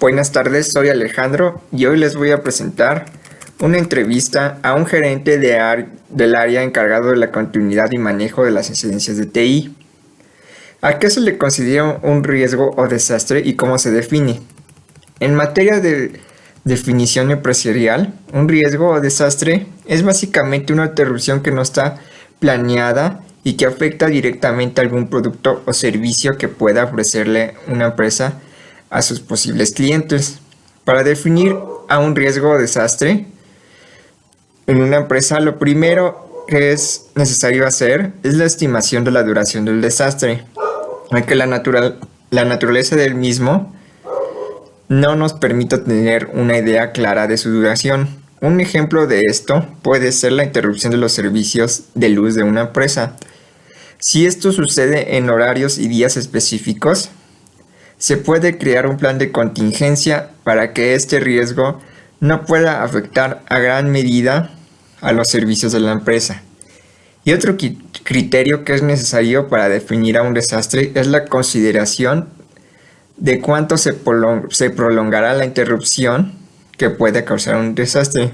Buenas tardes, soy Alejandro y hoy les voy a presentar una entrevista a un gerente del área encargado de la continuidad y manejo de las incidencias de TI. ¿A qué se le considera un riesgo o desastre y cómo se define? En materia de definición empresarial, un riesgo o desastre es básicamente una interrupción que no está planeada y que afecta directamente a algún producto o servicio que pueda ofrecerle una empresa a sus posibles clientes. Para definir a un riesgo o desastre en una empresa, lo primero que es necesario hacer es la estimación de la duración del desastre, aunque la naturaleza del mismo no nos permite tener una idea clara de su duración. Un ejemplo de esto puede ser la interrupción de los servicios de luz de una empresa. Si esto sucede en horarios y días específicos, se puede crear un plan de contingencia para que este riesgo no pueda afectar a gran medida a los servicios de la empresa. Y otro criterio que es necesario para definir a un desastre es la consideración de cuánto se prolongará la interrupción que puede causar un desastre.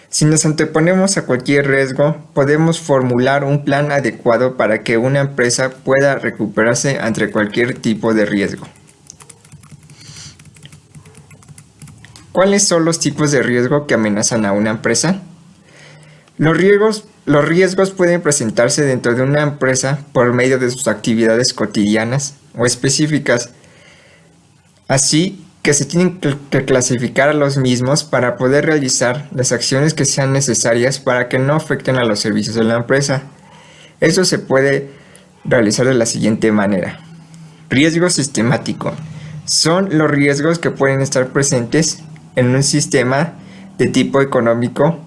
Si nos anteponemos a cualquier riesgo, podemos formular un plan adecuado para que una empresa pueda recuperarse ante cualquier tipo de riesgo. ¿Cuáles son los tipos de riesgo que amenazan a una empresa? Los riesgos pueden presentarse dentro de una empresa por medio de sus actividades cotidianas o específicas, así que se tienen que clasificar a los mismos para poder realizar las acciones que sean necesarias para que no afecten a los servicios de la empresa. Eso se puede realizar de la siguiente manera. Riesgo sistemático. Son los riesgos que pueden estar presentes en un sistema de tipo económico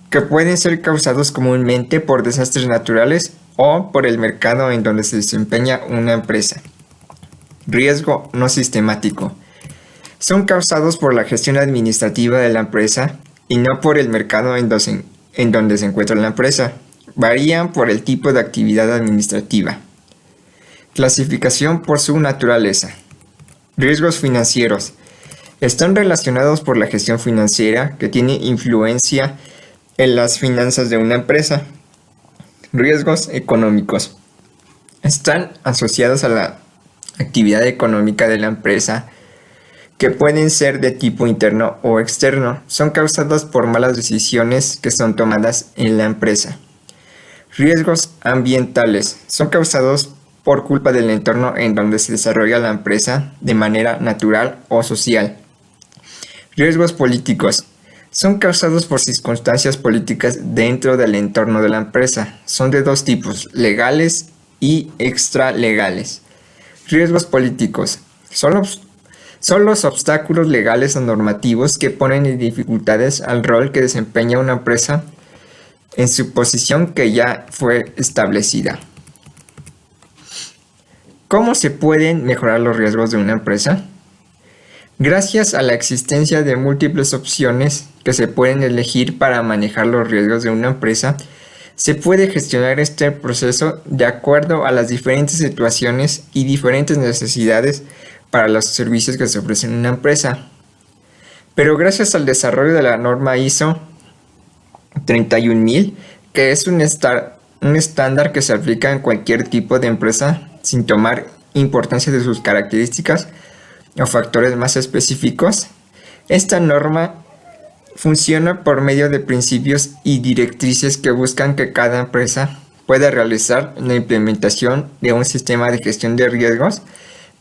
que pueden ser causados comúnmente por desastres naturales o por el mercado en donde se desempeña una empresa. Riesgo no sistemático. Son causados por la gestión administrativa de la empresa y no por el mercado en donde se encuentra la empresa. Varían por el tipo de actividad administrativa. Clasificación por su naturaleza. Riesgos financieros. Están relacionados por la gestión financiera que tiene influencia en las finanzas de una empresa. Riesgos económicos. Están asociados a la actividad económica de la empresa, que pueden ser de tipo interno o externo. Son causados por malas decisiones que son tomadas en la empresa. Riesgos ambientales. Son causados por culpa del entorno en donde se desarrolla la empresa de manera natural o social. Riesgos políticos. Son causados por circunstancias políticas dentro del entorno de la empresa. Son de dos tipos, legales y extralegales. Riesgos políticos. Son los obstáculos legales o normativos que ponen en dificultades al rol que desempeña una empresa en su posición que ya fue establecida. ¿Cómo se pueden mejorar los riesgos de una empresa? Gracias a la existencia de múltiples opciones que se pueden elegir para manejar los riesgos de una empresa, se puede gestionar este proceso de acuerdo a las diferentes situaciones y diferentes necesidades para los servicios que se ofrecen en una empresa. Pero gracias al desarrollo de la norma ISO 31000, que es un estándar que se aplica en cualquier tipo de empresa sin tomar importancia de sus características o factores más específicos, esta norma funciona por medio de principios y directrices que buscan que cada empresa pueda realizar la implementación de un sistema de gestión de riesgos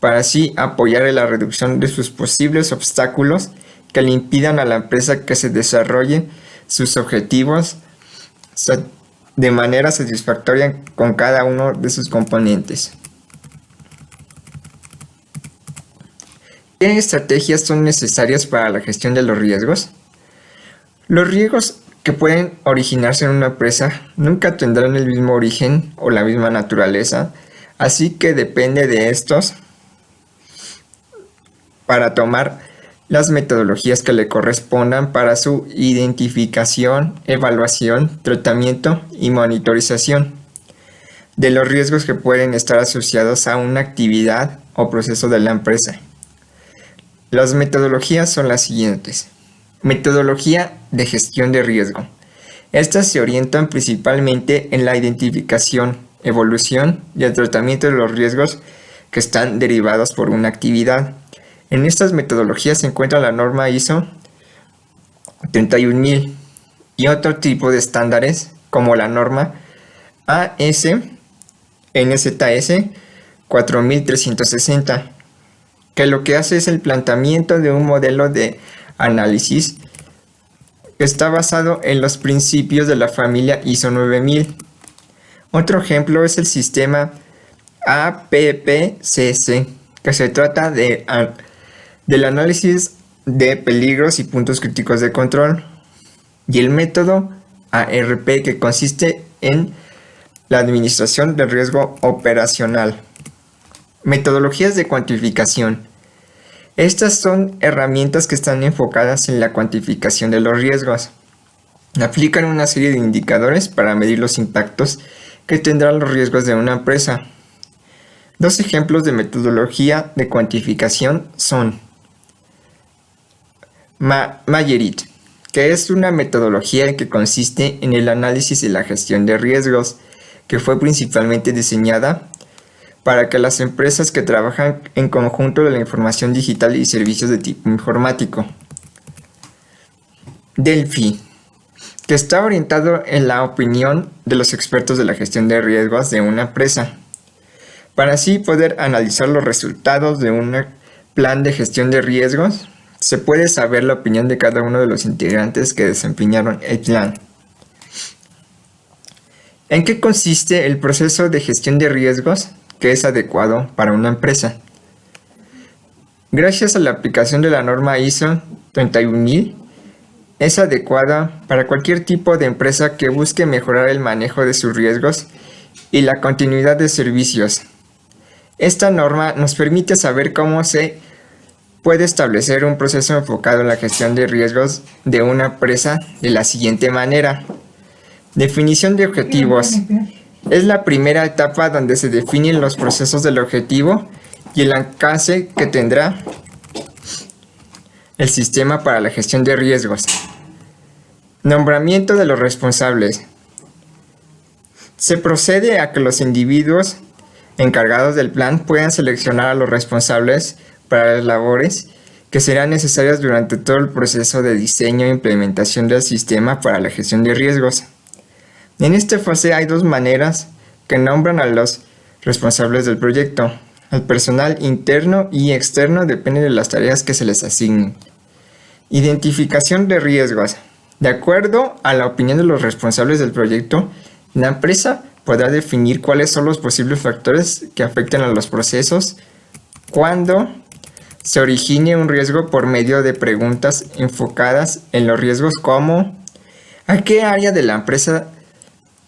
para así apoyar en la reducción de sus posibles obstáculos que le impidan a la empresa que se desarrolle sus objetivos de manera satisfactoria con cada uno de sus componentes. ¿Qué estrategias son necesarias para la gestión de los riesgos? Los riesgos que pueden originarse en una empresa nunca tendrán el mismo origen o la misma naturaleza, así que depende de estos para tomar las metodologías que le correspondan para su identificación, evaluación, tratamiento y monitorización de los riesgos que pueden estar asociados a una actividad o proceso de la empresa. Las metodologías son las siguientes. Metodología de gestión de riesgo. Estas se orientan principalmente en la identificación, evolución y el tratamiento de los riesgos que están derivados por una actividad. En estas metodologías se encuentra la norma ISO 31000 y otro tipo de estándares como la norma AS/NZS 4360, que lo que hace es el planteamiento de un modelo de análisis que está basado en los principios de la familia ISO 9000. Otro ejemplo es el sistema APPCC, que se trata del análisis de peligros y puntos críticos de control, y el método ARP, que consiste en la administración del riesgo operacional. Metodologías de cuantificación. Estas son herramientas que están enfocadas en la cuantificación de los riesgos. Aplican una serie de indicadores para medir los impactos que tendrán los riesgos de una empresa. Dos ejemplos de metodología de cuantificación son Mayerit, que es una metodología que consiste en el análisis y la gestión de riesgos, que fue principalmente diseñada para que las empresas que trabajan en conjunto de la información digital y servicios de tipo informático. Delphi, que está orientado en la opinión de los expertos de la gestión de riesgos de una empresa, para así poder analizar los resultados de un plan de gestión de riesgos. Se puede saber la opinión de cada uno de los integrantes que desempeñaron el plan. ¿En qué consiste el proceso de gestión de riesgos que es adecuado para una empresa? Gracias a la aplicación de la norma ISO 31000, es adecuada para cualquier tipo de empresa que busque mejorar el manejo de sus riesgos y la continuidad de servicios. Esta norma nos permite saber cómo se puede establecer un proceso enfocado en la gestión de riesgos de una empresa de la siguiente manera. Definición de objetivos. Es la primera etapa donde se definen los procesos del objetivo y el alcance que tendrá el sistema para la gestión de riesgos. Nombramiento de los responsables. Se procede a que los individuos encargados del plan puedan seleccionar a los responsables para las labores que serán necesarias durante todo el proceso de diseño e implementación del sistema para la gestión de riesgos. En esta fase hay dos maneras que nombran a los responsables del proyecto. El personal interno y externo depende de las tareas que se les asignen. Identificación de riesgos. De acuerdo a la opinión de los responsables del proyecto, la empresa podrá definir cuáles son los posibles factores que afecten a los procesos cuando se origine un riesgo por medio de preguntas enfocadas en los riesgos como ¿a qué área de la empresa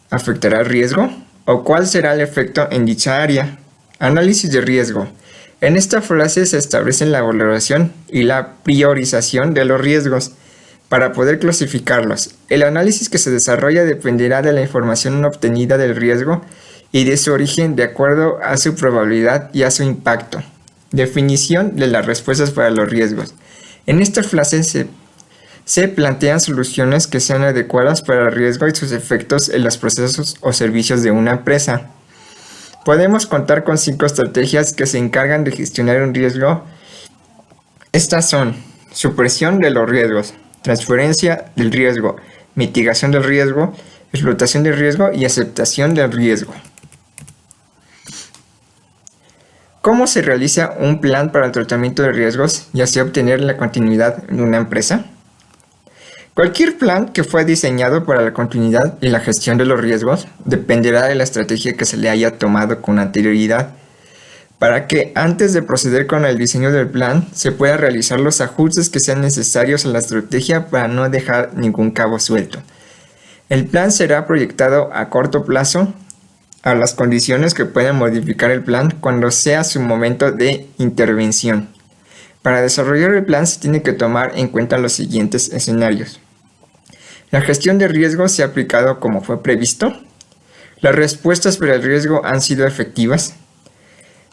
afectará el riesgo? ¿O cuál será el efecto en dicha área? Análisis de riesgo. En esta fase se establecen la valoración y la priorización de los riesgos para poder clasificarlos. El análisis que se desarrolla dependerá de la información obtenida del riesgo y de su origen de acuerdo a su probabilidad y a su impacto. Definición de las respuestas para los riesgos. En esta fase se plantean soluciones que sean adecuadas para el riesgo y sus efectos en los procesos o servicios de una empresa. Podemos contar con 5 estrategias que se encargan de gestionar un riesgo. Estas son: supresión de los riesgos, transferencia del riesgo, mitigación del riesgo, explotación del riesgo y aceptación del riesgo. ¿Cómo se realiza un plan para el tratamiento de riesgos y así obtener la continuidad de una empresa? Cualquier plan que fue diseñado para la continuidad y la gestión de los riesgos dependerá de la estrategia que se le haya tomado con anterioridad, para que antes de proceder con el diseño del plan se pueda realizar los ajustes que sean necesarios a la estrategia para no dejar ningún cabo suelto. El plan será proyectado a corto plazo a las condiciones que puedan modificar el plan cuando sea su momento de intervención. Para desarrollar el plan se tiene que tomar en cuenta los siguientes escenarios. La gestión de riesgo se ha aplicado como fue previsto. Las respuestas para el riesgo han sido efectivas.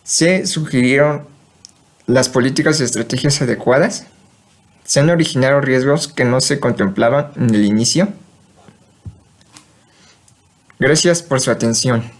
Se sugirieron las políticas y estrategias adecuadas? ¿Se han originado riesgos que no se contemplaban en el inicio? Gracias por su atención.